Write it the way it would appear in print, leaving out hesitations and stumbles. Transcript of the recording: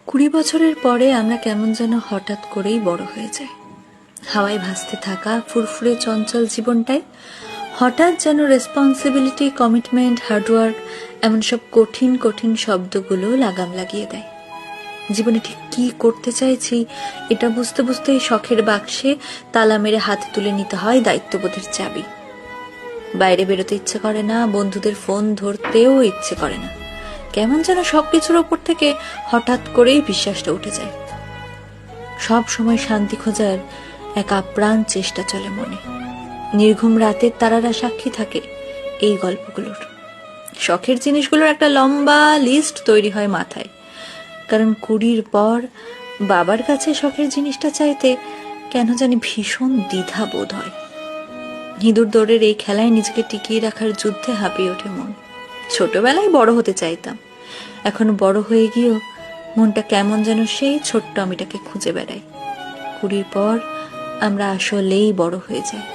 20 বছরের পরে আমরা কেমন যেন হঠাৎ করেই বড় হয়ে যাই। হাওয়ায় ভাসতে থাকা ফুরফুরে চঞ্চল জীবনটাই হঠাৎ যেন রেসপন্সিবিলিটি, কমিটমেন্ট, হার্ডওয়ার্ক এমন সব কঠিন কঠিন শব্দগুলো লাগাম লাগিয়ে দেয়। জীবনে ঠিক কি করতে চাইছি এটা বুঝতে বুঝতেই শখের বাক্সে তালা মেরে হাতে তুলে নিতে হয় দায়িত্ববোধের চাবি। বাইরে বেরোতে ইচ্ছে করে না, বন্ধুদের ফোন ধরতেও ইচ্ছে করে না। কেমন যেন সবকিছুর ওপর থেকে হঠাৎ করেই বিশ্বাসটা উঠে যায়। সব সময় শান্তি খোঁজার এক আপ্রাণ চেষ্টা চলে মনে। নির্ঘুম রাতের তারারা সাক্ষী থাকে এই গল্পগুলোর। শখের জিনিসগুলোর একটা লম্বা লিস্ট তৈরি হয় মাথায়। কারণ 20 পর বাবার কাছে শখের জিনিসটা চাইতে কেন জানি ভীষণ দ্বিধা বোধ হয়। ইঁদুর দৌড়ের এই খেলায় নিজেকে টিকিয়ে রাখার যুদ্ধে হাঁপিয়ে ওঠে মন। ছোটবেলায় বড় হতে চাইতাম, এখন বড় হয়ে গিয়েও মনটা কেমন যেন সেই ছোট্ট আমিটাকে খুঁজে বেড়ায়। 20 পর আমরা আসলেই বড় হয়ে যাই।